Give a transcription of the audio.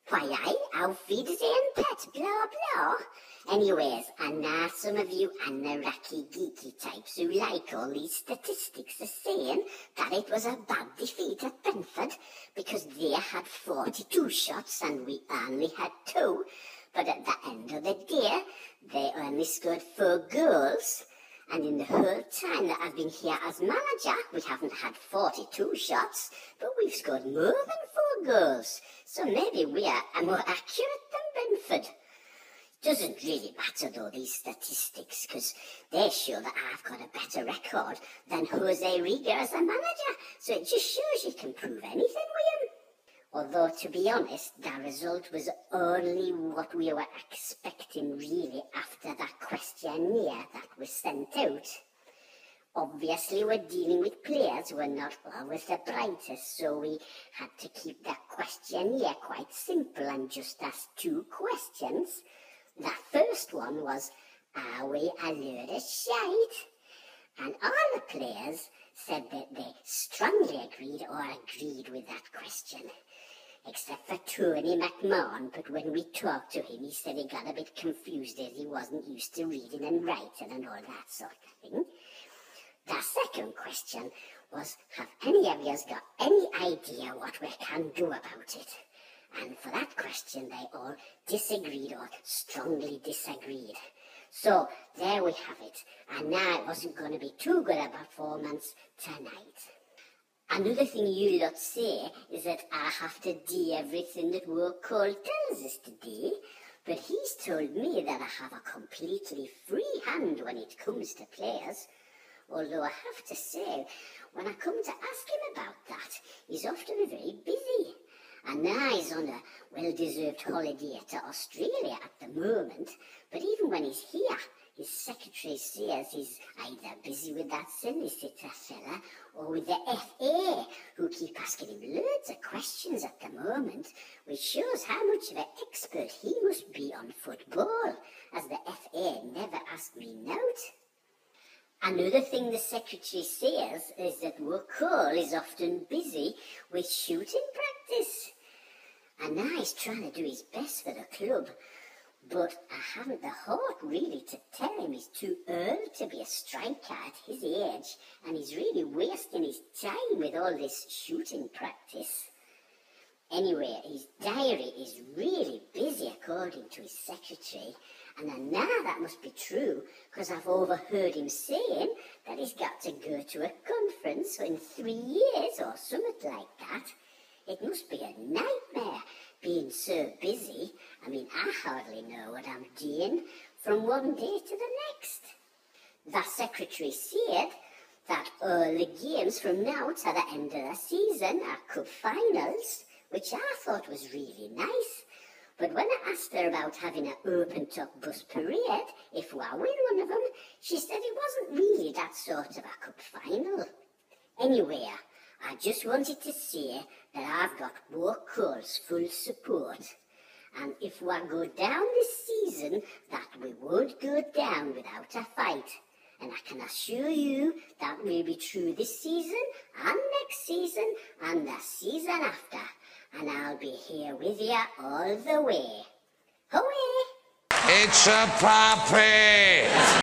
Why, auf Wiedersehen, pet, blah, blah. Anyways, and now some of you anaraki geeky types who like all these statistics are saying that it was a bad defeat at Brentford because they had 42 shots and we only had 2. But at the end of the day, they only scored 4 goals. And in the whole time that I've been here as manager, we haven't had 42 shots, but we've scored more than 4 goals. So maybe we are more accurate than Brentford. Doesn't really matter though, these statistics, because they show that I've got a better record than Jose Rieger as a manager. So it just shows you can prove anything with him. Although, to be honest, the result was only what we were expecting really after that questionnaire that was sent out. Obviously, we're dealing with players who are not always the brightest, so we had to keep that questionnaire quite simple and just ask 2 questions. The first one was, are we a load of shite? And all the players said that they strongly agreed with that question. Except for Tony McMahon, but when we talked to him, he said he got a bit confused as he wasn't used to reading and writing and all that sort of thing. The second question was, have any of you got any idea what we can do about it? And for that question, they all disagreed or strongly disagreed. So there we have it. And now it wasn't going to be too good a performance tonight. Another thing you lot say is that I have to do everything that work Cole tells us to do, but he's told me that I have a completely free hand when it comes to players. Although I have to say, when I come to ask him about that, he's often very busy. And now he's on a well-deserved holiday to Australia at the moment, but even when he's here, his secretary says he's either busy with that solicitor fella or with the FA, who keep asking him loads of questions at the moment, which shows how much of an expert he must be on football, as the FA never asked me out. Another thing the secretary says is that Cole is often busy with shooting practice. And now he's trying to do his best for the club, but I haven't the heart really to tell him he's too early to be a striker at his age, and he's really wasting his time with all this shooting practice. Anyway, his diary is really busy according to his secretary, and I know that must be true because I've overheard him saying that he's got to go to a conference in 3 years or something like that. It must be a nightmare being so busy. I mean, I hardly know what I'm doing from one day to the next. The secretary said that all the games from now to the end of the season are cup finals, which I thought was really nice. But when I asked her about having an open-top bus parade, if we win one of them, she said it wasn't really that sort of a cup final. Anyway, I just wanted to say that I've got Cole's full support. And if we go down this season, that we won't go down without a fight. And I can assure you that will be true this season and next season and the season after. And I'll be here with you all the way. Hooray! It's a puppy!